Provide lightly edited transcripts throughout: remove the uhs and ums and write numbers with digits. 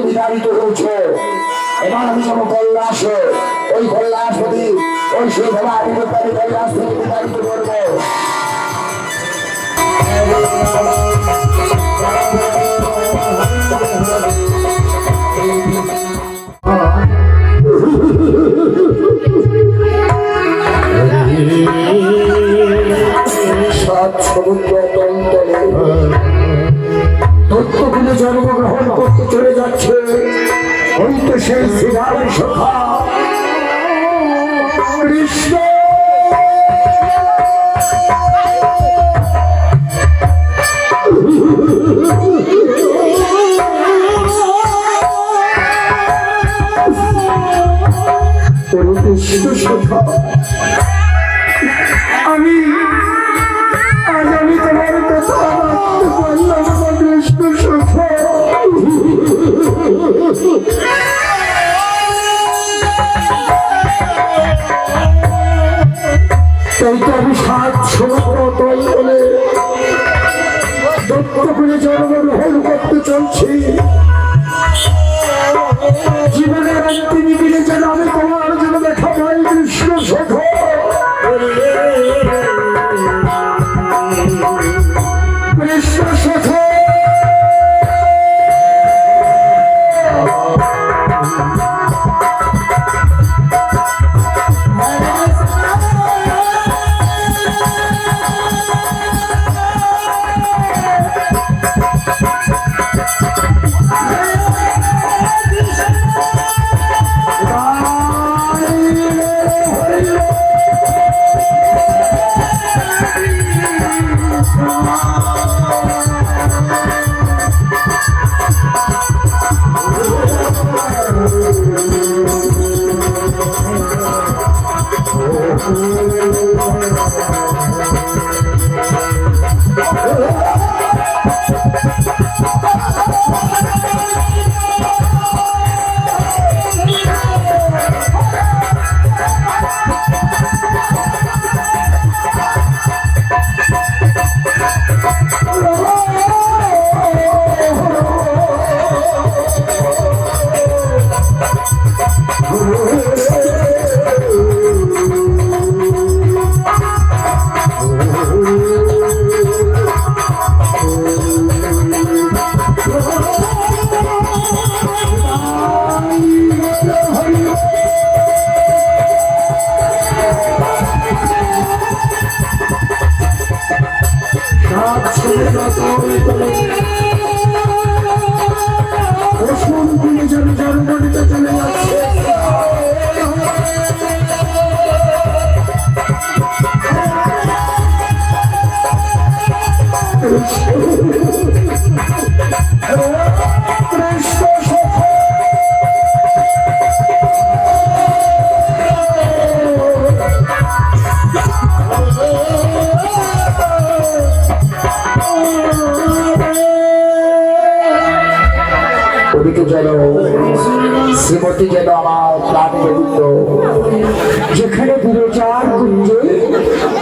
বিতাড়িত হয়েছে। এবার আমি কোনো কল্যাস ওই কল্যাসপতি ওই সেই ভাবে আমি কল্যাস থেকে বিতাড়িত করবো। সাত সমুদ্র তলে তত্ত্বগুলো জন্মগ্রহণ করতে চলে যাচ্ছে। ওই তো সেই শ্রীরাম সখা কৃষ্ণ। কৃষ্ণ সখা আমি তোমার কথা রাখতে পারলাম না কৃষ্ণ সখা। তাই তো আমি সাত সমুদ্র তল বলে দত্ত করে জন্মগ্রহণ করতে চলছি। জীবনের অন্তিম দিনে যেন আমি তোমার জন্য দেখা পাই কৃষ্ণ সখা। কৃষ্ণ সখা শ্রীমতী যেন আমার প্রাণ গোবিন্দ যেখানে বিরোচার কুঞ্জে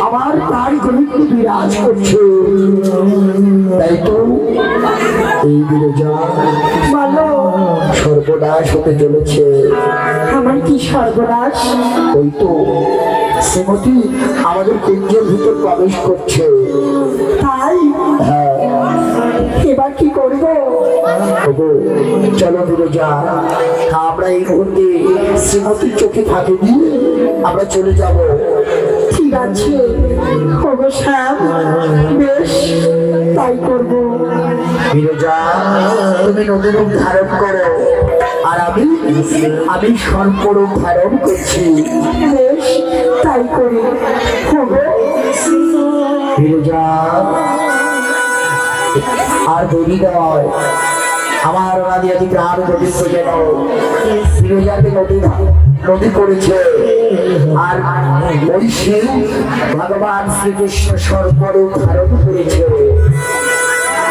আমার প্রাণ গোবিন্দ বিরাজ করছে। তাই তো এই বিরোচা সর্বনাশ হতে চলেছে। আমার কি সর্বনাশ? ওই তো শ্রীমতী আমাদের কুঞ্জের ভিতর প্রবেশ করছে। তাই? হ্যাঁ। এবার কি করবো? চলো বিরোজা, আমরা এই মুহূর্তে শ্রীমতীর চোখে ফাঁকি দিয়ে আমরা চলে যাব। ঠিক আছে শ্যাম, বেশ তাই করবো। বিরোজা, তুমি নতুন রূপ ধারণ করো আর আমি সর্বরূপ ধারণ করছি। বেশ তাই করি। বিরোজা, আর দেরি নয়, আমার রাজিয়াদি প্রাণ প্রতিষ্ঠ যেন বিরোজাকে নদী করেছে। আর ওই শিব ভগবান শ্রীকৃষ্ণ সর্বরূপ ধারণ করেছে।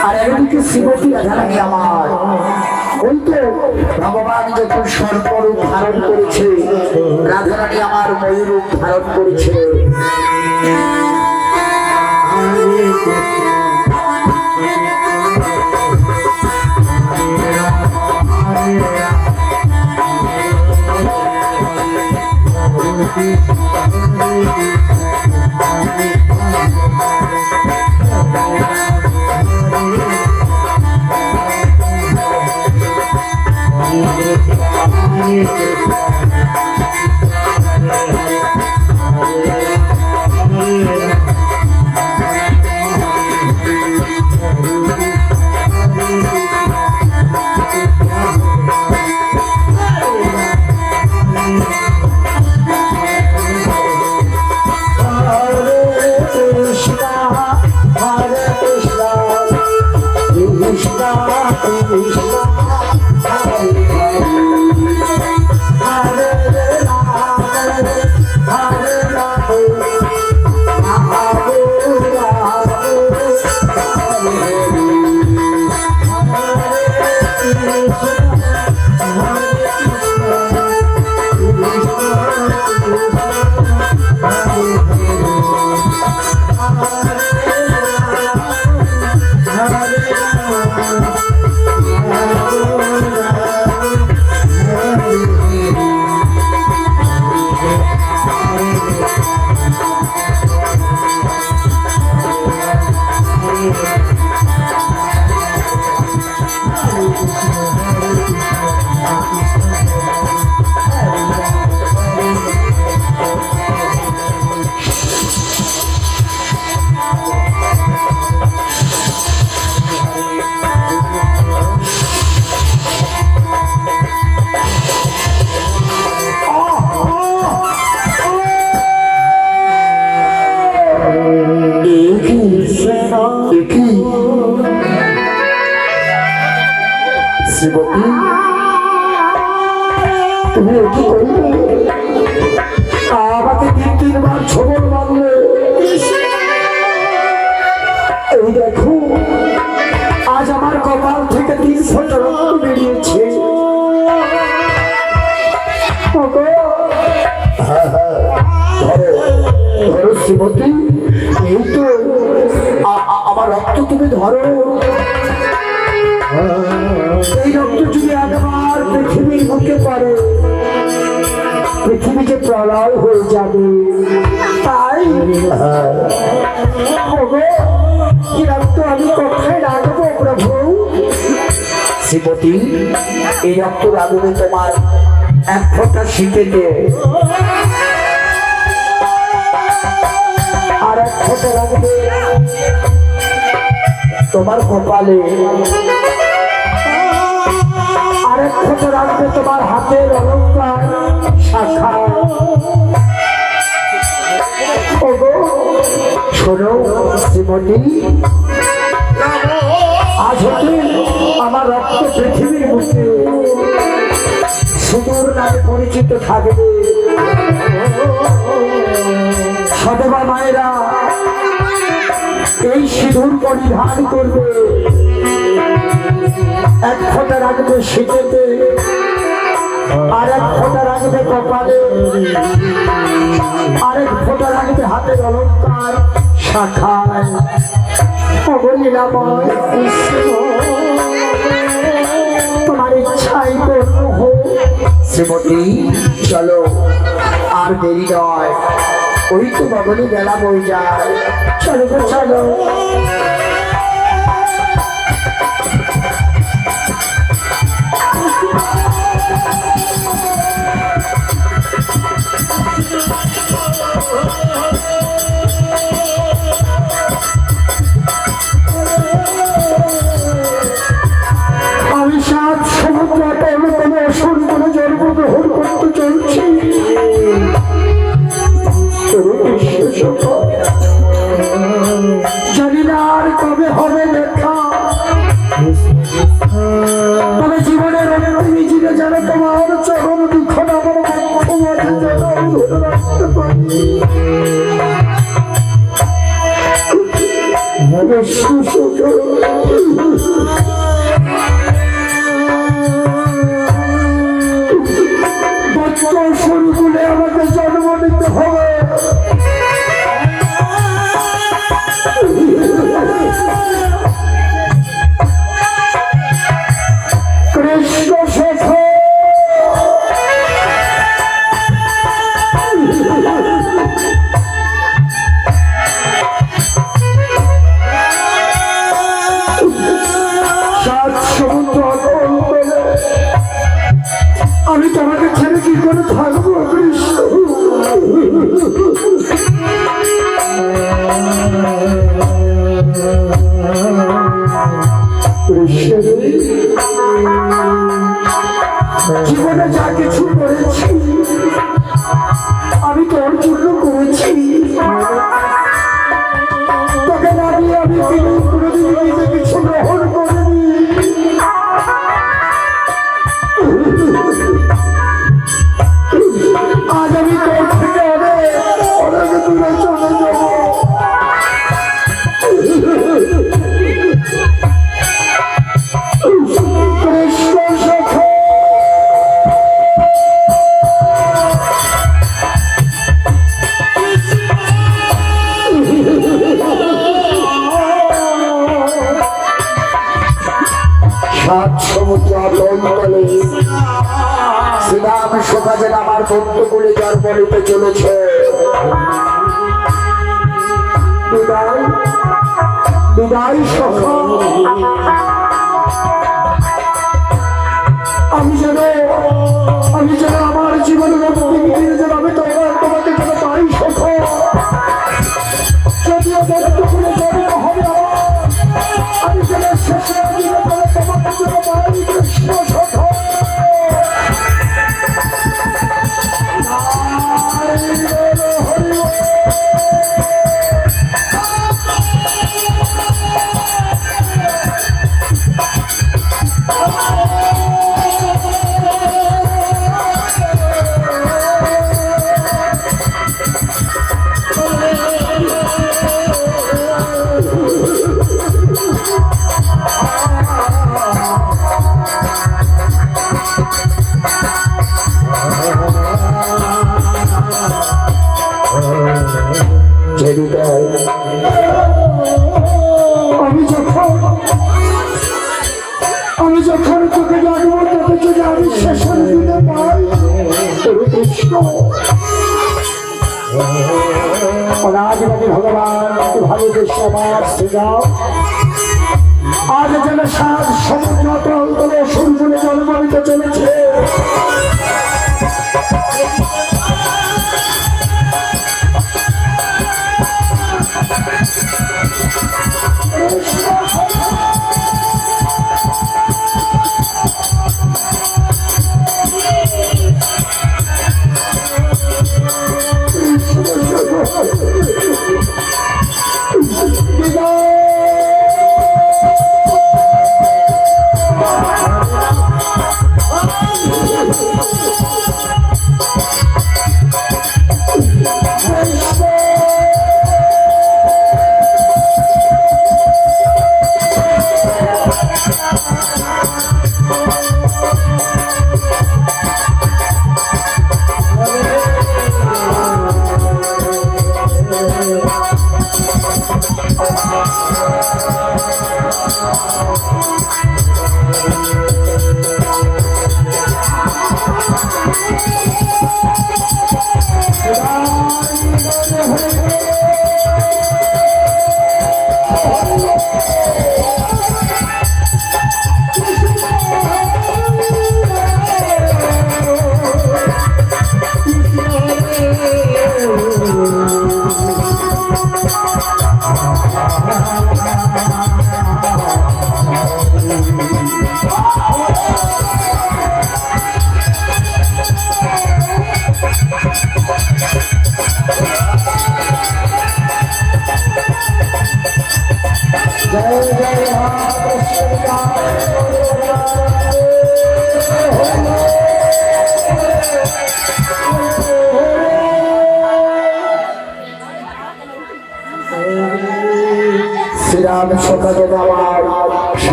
আর একদিকে শ্রীমতী রাধারানী আমার ওই তো ভগবান যখন সর্বরূপ ধারণ করেছে, রাধারানী আমার ময়ূরূপ ধারণ করেছে। শ্রীমতী তুমি কি করবে? আমাকে 3-3 ছবল মারলে। এই দেখো আজ আমার কপাল থেকে 3 ফোঁটা রক্ত বেরিয়েছে। ধরো শ্রীমতী, এই তো আমার রক্ত তুমি ধরো। এই রক্ত যদি একবার পৃথিবীর বুকে পড়ে, পৃথিবী যে প্রলয় হয়ে যাবে। তাই কি রক্ত আমি কোথায় রাখবো প্রভু? শ্রীমতী, এই রক্ত রাখবে তোমার 1 ফোঁটা শীতেতে, আর 1 ফোঁটা রাখবে তোমার কপালে, আর 1 ফোঁটা রাখবে তোমার হাতের অলঙ্কার শাখা। শোনো শ্রীমতী, আজ হতে আমার রক্ত পৃথিবীর বুকে সুদূর নামে পরিচিত থাকবে। সদেবা মায়েরা এই সিঁদুর পরিধান করবে, 1 ফোঁটা রাখবে শীতেতে, আর 1 ফোঁটা রাখবে কপালে, আর 1 ফোঁটা রাখবে হাতের অলঙ্কার শাখায়। লীলাময় তোমার ইচ্ছাই পূর্ণ হোক। শ্রীমতী চলো, আর দেরি নয়, ওই তো বগলে বেলা বই যায়। চলো চলো। আমি 7 সমুদ্র কোনো অসুরগুলো জন্মগ্রহণ করতে চলছি। জানি না আর কবে হবে দেখা। যেন তোমার চরম দুঃখটা আমার বক্ষ মাঝে যেন ধরে রাখতে পারি। শুরু করে আমাকে জন্ম নিতে হবে। কৃষ্ণ শেখর আমি তোমাকে ছেড়ে কি করে থাকবো কৃষ্ণ? জীবনে যা কিছু করেছি আমি তোর জন্য করেছি। তোকে না দিয়ে আমি কোনোদিন নিজে কিছু গ্রহণ করিনি। আজ আমি তোর থেকে অনেক দূরে চলে যাব। কৃষ্ণ শেখর সাত সমুদ্র অতলে শ্রীরাম শোভা যেন আমার বন্ধুগুলি জন্ম নিতে চলেছে। বিদায় বিদায় সখা, আমি যেন আমার জীবনের মুক্তি ফিরে যেন আমি তোমাকে যেন পাই সখা। যদিও বন্ধুগুলো জন্ম হবে আমি যেন শেষে তোমাকে যেন পাই কৃষ্ণ সখা। আমি যখন তোকে ডাকবো তোকে যদি আমি শেষের দিনে পাই কৃষ্ণ। অনাদিবাদী ভগবান ভালোবেসে আমার শ্রীরাম আজ যেন সাত সমুদ্র অন্তরে সূর্যনে জন্ম নিতে চলেছে।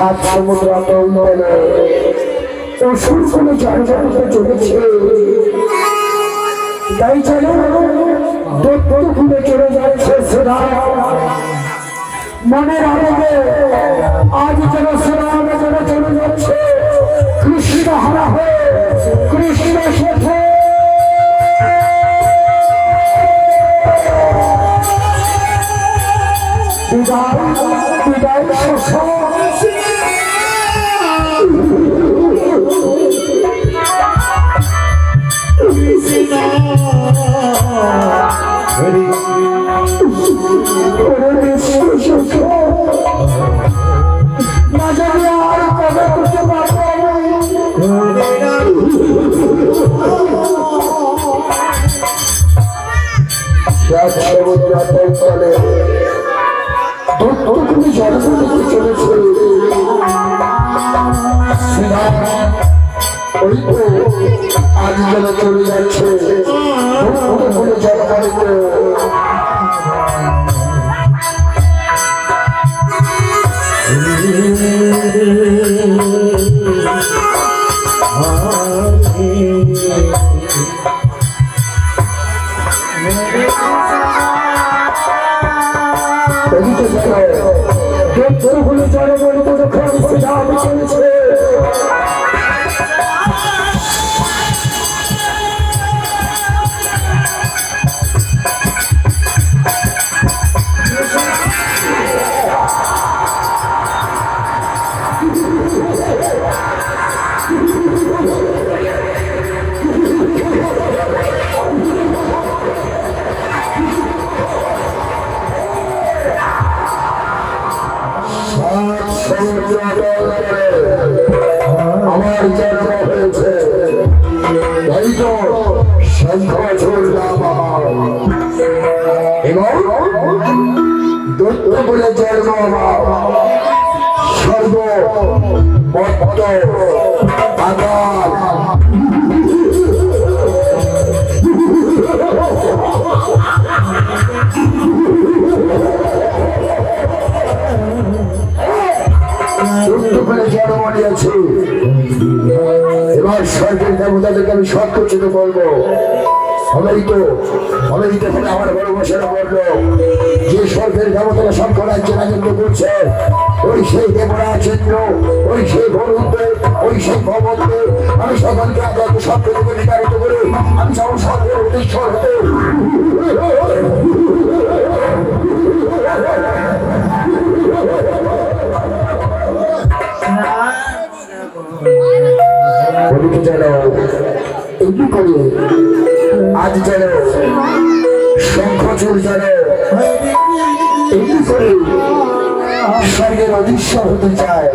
সাত সমুদ্র তলে অসুর কোনো জনজনতে চলেছে। তাই চলো ঘুরে চলে যাচ্ছে সেরা মনের আবেগে আজ যেন সেরাম যেন চলে যাচ্ছে কৃষ্ণ হারা হয়ে কৃষ্ণ শেখে। বিদায় বিদায় না জানি আর কবে করতে পারবো। চলেছে ওই তো আজ যেন চলে যাচ্ছে জলপানিতে। জলপানিতে যখন চলেছে আমার জন্ম হয়েছে তাই তো শঙ্খ ছুড়লাম এবং দত্ত বলে জন্ম আমার সর্ব মত্ত পাতাল জন্ম নিয়েছি। এবার স্বর্গের দেবতাদেরকে আমি সব কিছু বলবো। হবেই তো ফলে আমার বড় বসেরা বললো যে স্বর্গের দেবতারা শঙ্খ রাজ্যে রাজত্ব করছে ওই সেই দেবরাজেন্দ্র ওই সেই বরুণদেব ওই সেই ভগবতদেব আমি সকলকে আগে সব কিছু নির্ধারিত করে আমি সব স্বর্গের উদ্দেশ্যর হতে এমনি করে আজ যেন শঙ্খচূড় যেন এমনি করে স্বর্গের অধীশ্বর হতে চায়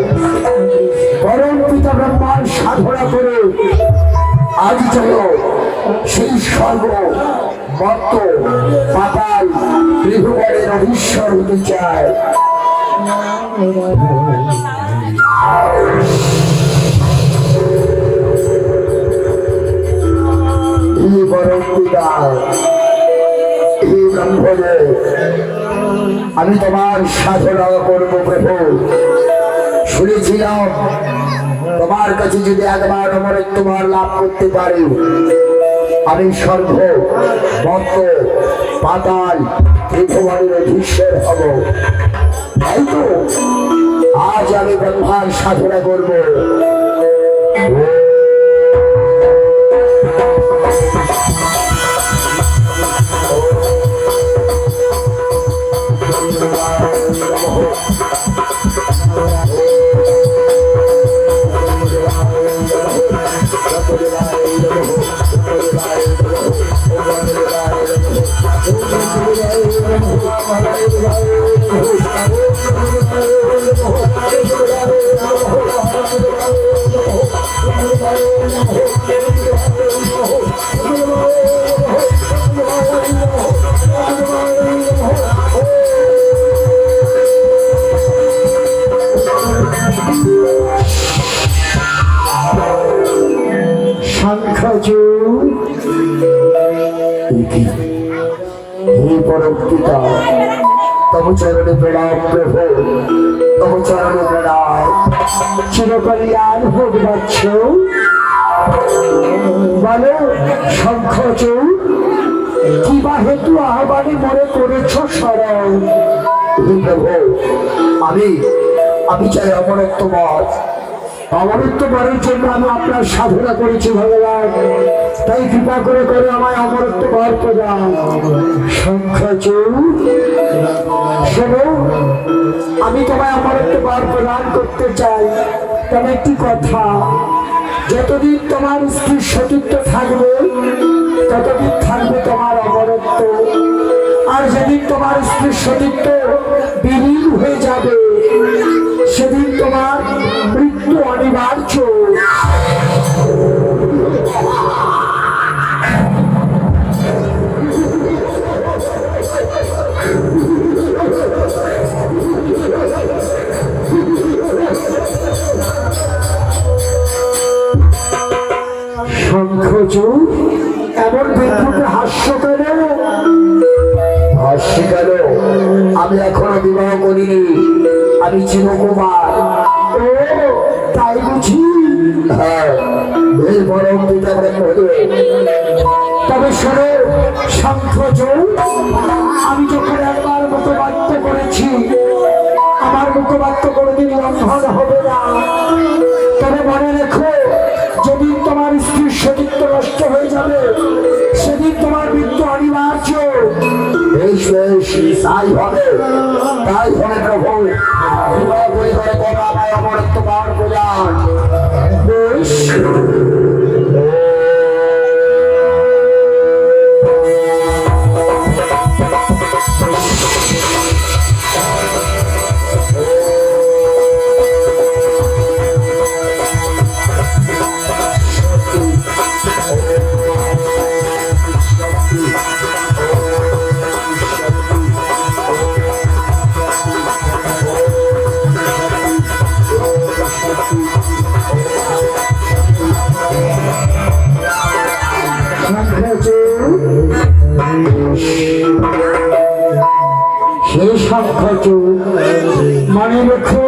পরম পিতা ব্রহ্মার সাধনা করে আজ যেন সেই স্বর্গ মর্ত পাতাল ত্রিভুবনের অধীশ্বর হতে চায়। আমি তোমার সাধনা করবো প্রভু। শুনেছিলাম তোমার কাছে যদি একবার আমার তোমার লাভ করতে পারি আমি স্বর্গ মর্ত পাতাল ত্রিভুবনের অধীশ্বর হব। তাই তো আজ আমি ব্রহ্মার সাধনা করবো। তব চরণে প্রণাম প্রভু, তব চরণে প্রণাম। চিরকল্যাণ হোক বৎস। বলো শঙ্খচূড়, কি বা হেতু আহ্বানে মনে করেছ স্মরণ? হে প্রভু, আমি চাই অমরত্ব বধ। অমরত্ব বরের জন্য আমি আপনার সাধনা করেছি ভগবান, তাই কৃপা করে করে আমায় অমরত্ব বর প্রদান। শঙ্খচূড় শোনো, আমি তোমায় অমরত্ব বর প্রদান করতে চাই। তবে একটি কথা, যতদিন তোমার স্ত্রীর সতীত্ব থাকবে ততদিন থাকবে তোমার অমরত্ব, আর যেদিন তোমার স্ত্রীর সতীত্ব বিলীন হয়ে যাবে সেদিন তোমার মৃত্যু অনিবার্য। শঙ্খচূড় এমন বিদ্রুপে হাস্য কেন? হাসি কেন? আমি এখনো বিবাহ করিনি, আমি চিরকুমার। ও তাই বুঝি? হ্যাঁ, এই বরং পিতা হলো। তবে শোনো শঙ্খচূড়, আমি যখন একবার মুখবাক্য করেছি, আমার মুখবাক্য কোনোদিন লঙ্ঘন হবে না। তবে মনে রেখো, যেদিন তোমার স্ত্রীর সতীত্ব নষ্ট হয়ে যাবে সেদিন তোমার মৃত্যু অনিবার্য। বেশ বেশ, তাই হবে প্রভু। বিবাহ পরিবারে কোনো আমায় অমরত্ব পাওয়ার প্রদান। বেশ, সেই শঙ্খচূড় মনে রেখো,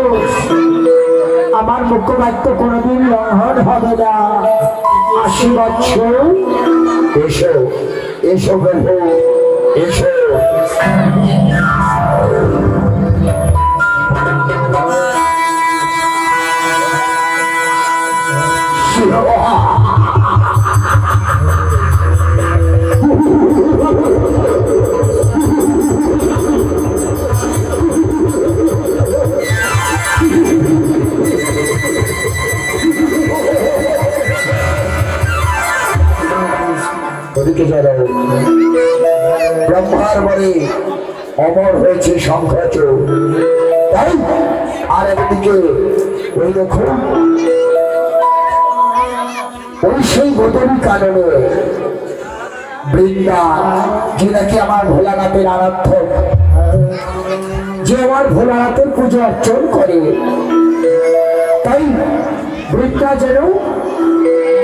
আমার মুখবাক্য কোনোদিন লঙ্ঘন হবে না। 80 বছর এসো এসো প্রভু, এসো। ওদিকে যারা ব্রহ্মার বলে অমর হয়েছে শঙ্খচূড়, তাই আর একদিকে ওই দেখুন, ওই সেই বদলি কারণে বৃন্দা, যে নাকি আমার ভোলানাথের আরাধ্যক, যে আমার ভোলানাথের পুজো অর্চন করে, তাই বৃন্দা যেন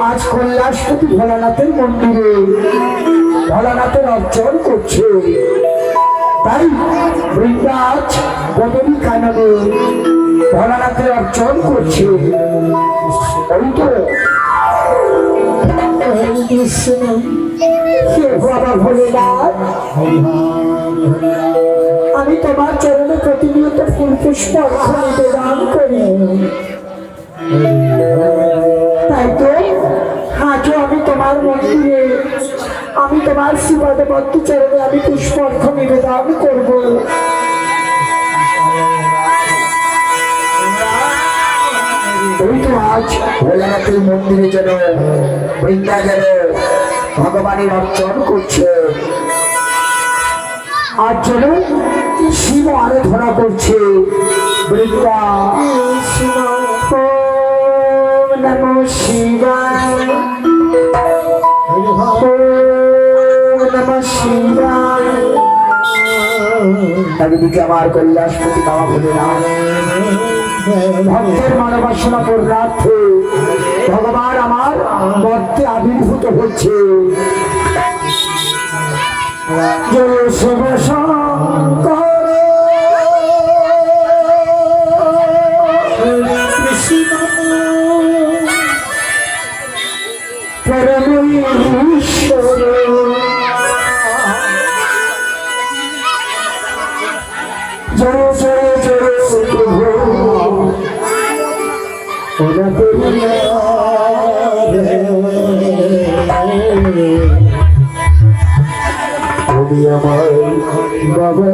আজ কৈলাসপতি ভোলানাথের মন্দিরে ভোলানাথের অর্চন করছে। তাই বৃন্দা আজ বদলি কাননে ভোলানাথের অর্চন করছে। ওই তো বাবা ভোলেনাথ, আমি তোমার চরণে প্রতিনিয়ত ফুল পুষ্প অর্ঘ্য নিবেদন করি। তাই তো আজও আমি তোমার মন্দিরে, আমি তোমার শ্রীপদবদ্ধ চরণে আমি পুষ্প অর্ঘ্য নিবেদন করব। ওই তো আজ ভোলানাথের মন্দিরে যেন বৃন্দা যেন ভগবানের অর্চন করছে, আর যেন শিব আরাধনা করছে। বৃন্দা ওম নমো শিবায়, ওম নমো শিবায়। একদিকে আমার কৈলাসপতি বাবা ভোলেনাথ ভক্তের মানবাসনা পূর্ণার্থে ভগবান আমার মর্তে আবির্ভূত হচ্ছে। জয় শিব শঙ্কর পরমেশ্বর জয় জয় জয় প্রভু ওরা তুমি আমার বাবা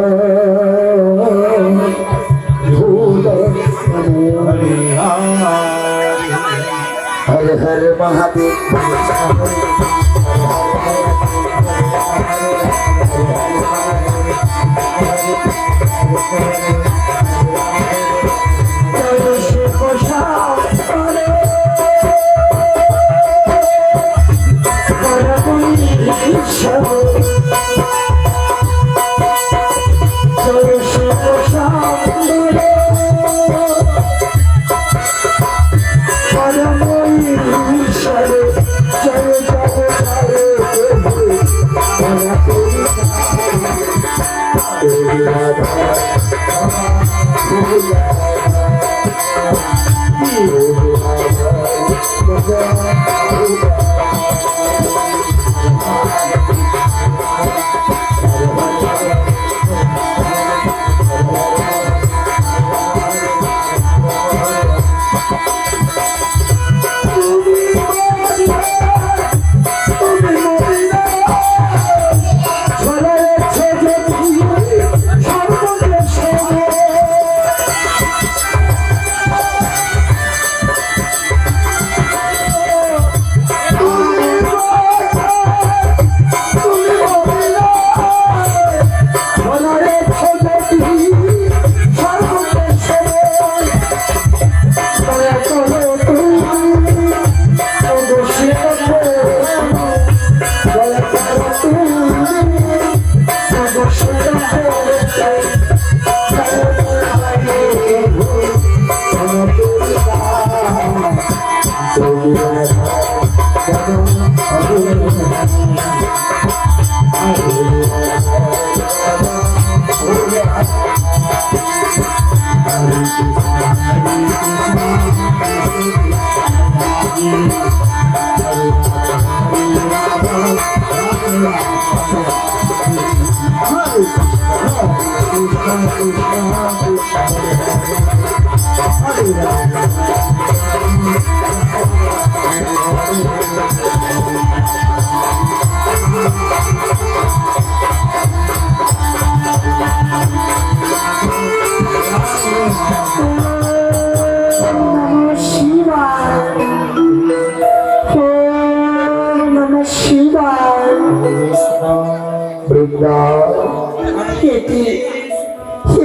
হর হর মহাদেব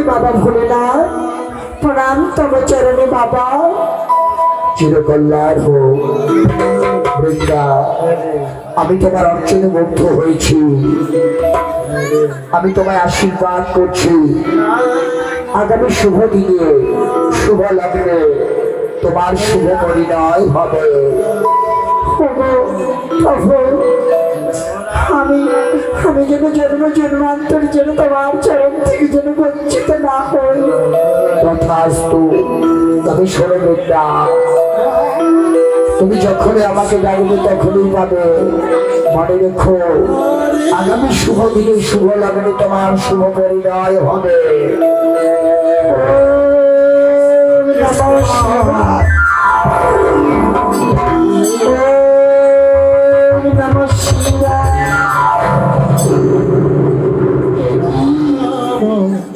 বাবা ভোলেনাথ প্রণাম তব চরণে বাবা চিরকল্যাণ হোক। বৃন্দা, আমি তোমার অর্চনে মুগ্ধ হয়েছি, আমি তোমায় আশীর্বাদ করছি। আগামী শুভ দিনে শুভ লগ্নে তোমার শুভ পরিণয় হবে। আমি আমি যেন জন্ম জন্মান্তর যেন তোমার চরণ থেকে যেন বঞ্চিত না হই। তথাস্তু। তবে শোনো বৃন্দা, তুমি যখনই আমাকে ডাকবে তখনই পাবে। মনে রেখো, আগামী শুভ দিনে শুভ লগ্নে তোমার শুভ পরিণয় হবে।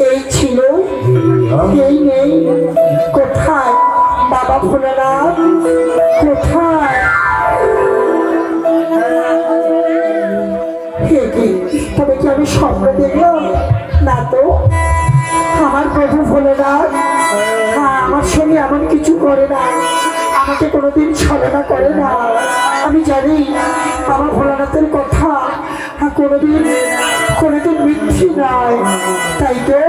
এই ছিল, এই নেই। কোথায় বাবা ভোলেনাথ, কোথায়? তবে কি আমি স্বপ্ন দেখলাম? না তো, আমার প্রভু ভোলেনাথ আমার সঙ্গে এমন কিছু করে না, আমাকে কোনোদিন ছলনা করে না। আমি জানি আমার ভোলানাথের কথা কোনোদিন কোনোদিন মিথ্যে নয়। তাই তো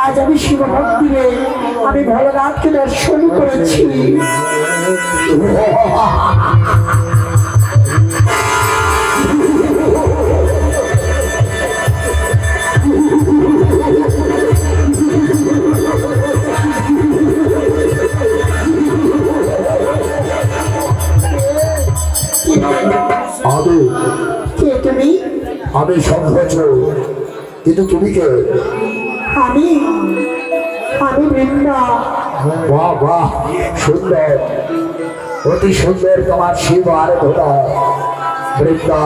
আজ আমি শিবভক্তিরে আমি ভোলানাথকে দর্শন করেছি। আমি কে তুমি? আমি শঙ্খচ, কিন্তু তুমি কে? আমি আমি বৃন্দা। বাহ বাহ, সুন্দর, অতি সুন্দর তোমার শিব আরাধনা। বৃন্দা,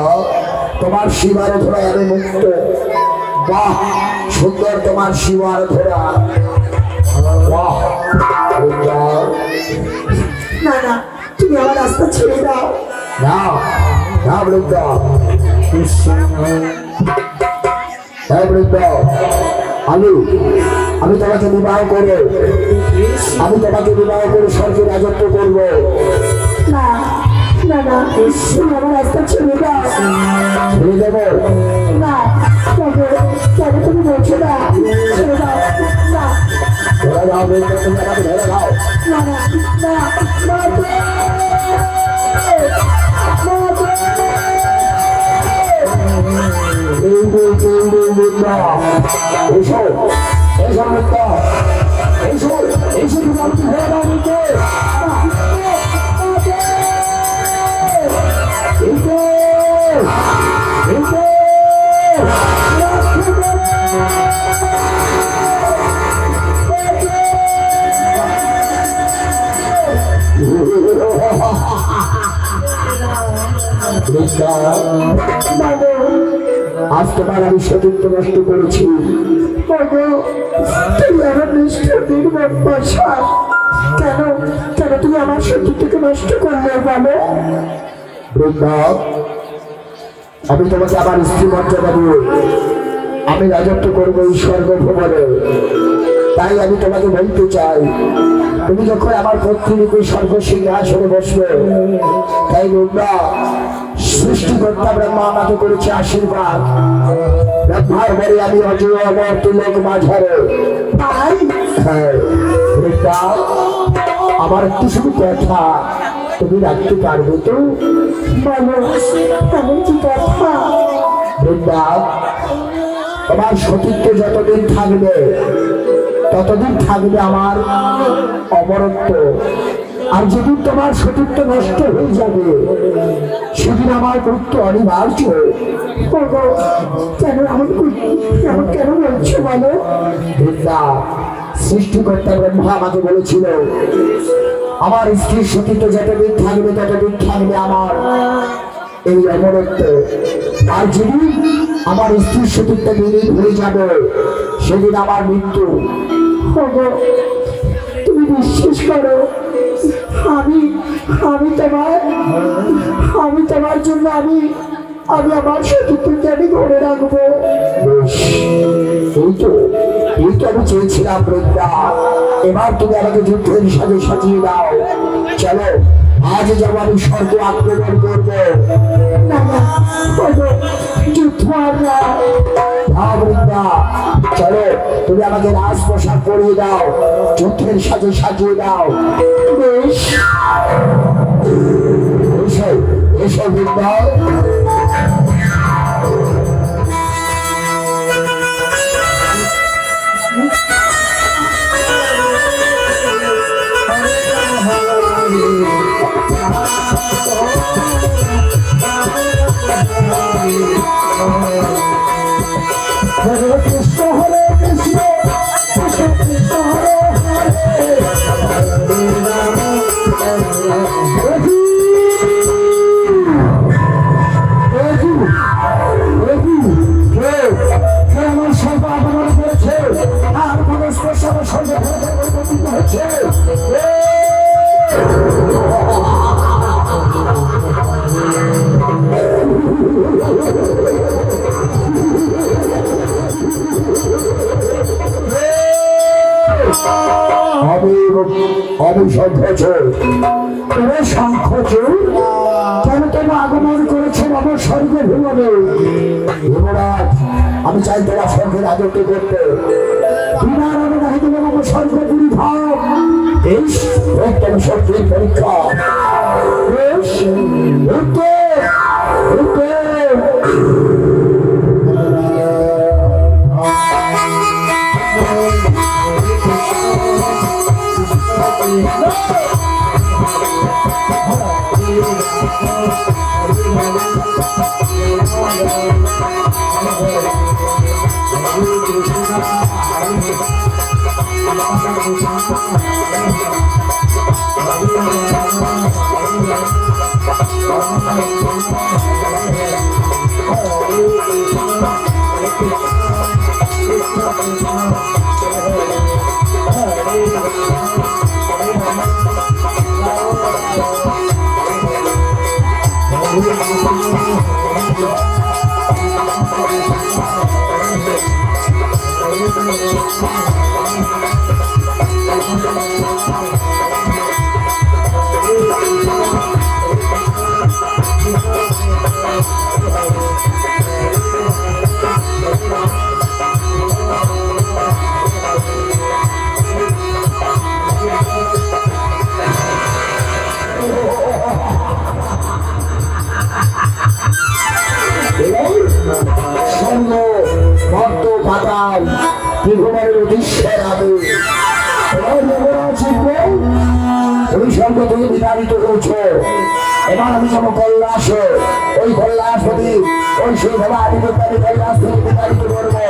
তোমার শিব আরাধনায় আমি মুক্ত। বাহ, সুন্দর তোমার শিব আরাধনা। বাহ বৃন্দা, না না, তুমি আমার রাস্তা ছেড়ে দাও। না না বৃন্দা, হ্যাঁ বৃন্দা, আমি আমি তোমাকে বিবাহ করে স্বর্গে রাজত্ব করবো। না না না, তুমি আমার রাস্তা ছেড়ে দাও। ছেড়ে দেবো? না, তবে তবে তুমি বলছো না, ছেড়ে দাও। না ধরে দাও বৃন্দা, তুমি আমাকে ধরে দাও। না না না বৃন্দা, এসো এসো বৃন্দা, এসো এসো, তুমি আমাকে ধরে দাও বৃন্দা। আজ তোমার আমি সতীত্ব নষ্ট করেছি। তুমি আমার নিষ্ঠুর নির্মম বর্ষা। কেন কেন তুমি আমার সতীত্বকে নষ্ট করলে বলো? বৃন্দা, আমি তোমাকে আমার স্ত্রী মর্যাদা দিয়ে আমি রাজত্ব করবো এই স্বর্গ ভ্রমণে। তাই আমি তোমাকে বলতে চাই, তুমি যখন আমার পত্নীরূপে স্বর্গ সিংহাসনে বসবে, তাই বৃন্দা, সৃষ্টিকর্তা ব্রহ্মা আমাকে করেছে আশীর্বাদ। ব্রহ্মার বলে আমি অজয় অমর তিলক মাঝারে। তাই হ্যাঁ বৃন্দা, আমার একটু শুধু কথা তুমি রাখতে পারবে তো? বলো, এমন কি কথা? বৃন্দা, তোমার সতীত্ব যতদিন থাকবে ততদিন থাকবে আমার অমরত্ব। আর যেদিন তোমার সতীত্ব নষ্ট হয়ে যাবে সেদিন আমার মৃত্যু অনিবার্য। কেন এমন কেন বলছো বলো? বৃন্দা, সৃষ্টিকর্তা ব্রহ্মা আমাকে বলেছিল আমার স্ত্রীর সতীত্ব যতদিন থাকবে ততদিন থাকবে আমার এই অমরত্ব। আর যেদিন আমার স্ত্রীর সতীত্ব বিলীন হয়ে যাবে সেদিন আমার মৃত্যু। তুমি বিশ্বাস করো, আমি আমি তোমার জন্য আমি আমার সতীত্বকে আমি ধরে রাখবো। এই তো আমি চেয়েছিলাম বৃন্দা। এবার তুমি আমাকে যুদ্ধের সাথে সাজিয়ে দাও। চলো, আজ যাবো আমি স্বর্গ আক্রমণ করবো। না না, যুদ্ধ আর না। হ্যাঁ বৃন্দা, চলো, তুমি আমাকে রাজ পোশাক পরিয়ে দাও, যুদ্ধের সাথে সাজিয়ে দাও। বেশ, এসো এসো বৃন্দা। হরে কৃষ্ণ হরে কৃষ্ণ, কৃষ্ণ কৃষ্ণ হরে আমার সর্ব আগমন করেছে আর মানুষ আমার সর্ব পরিবর্তিত হচ্ছে। আমি শঙ্খচ। তুমি শঙ্খচ? কেন তুমি আগমন করেছেন আমার স্বর্গ ভুবনে? যুবরাজ, আমি চাই তোমার স্বর্গের রাজত্ব করতে। বিনা রাজধানী তুমি আমার স্বর্গপুরী ভাব। বেশ, উত্তম শক্তির পরীক্ষা। বেশ, উত্তর সঙ্গ ভক্ত পাতাল ত্রিভুবনের উদ্দেশ্যের আগে তুমি সঙ্গ তুমি বিতাড়িত হয়েছ। এবার আমি যাবো কৈলাস, ওই কৈলাসপতি ওই সেই ভাবে আমি কৈলাস থেকে বিতাড়িত করবো।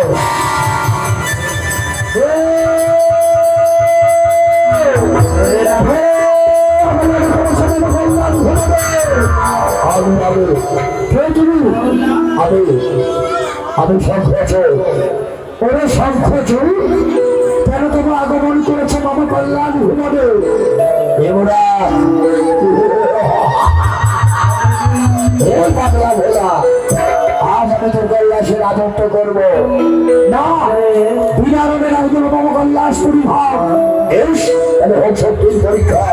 আমি শঙ্খচ, ওরে শঙ্খচ, কেন তোমার আগমন করেছে বাবা কল্যাণ ভুবনে? এমরা পাগলা ভোলা, আজ আমি তোর কৈলাসের রাজত্ব করবো না। বিনারণের একজন বাবা কৈলাস পুরী ভাব এস তাহলে হোক শক্তির পরীক্ষা।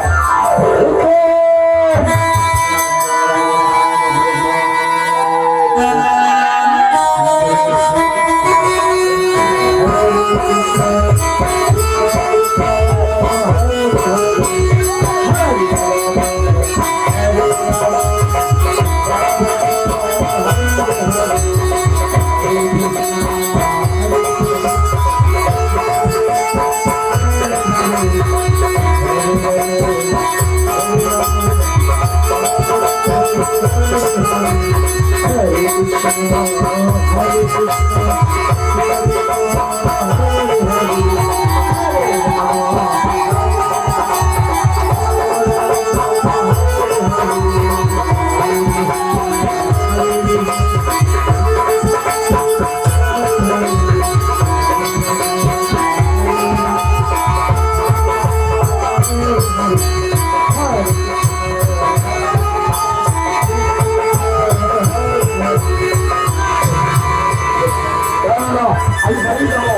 আমি পালিয়ে যাবো।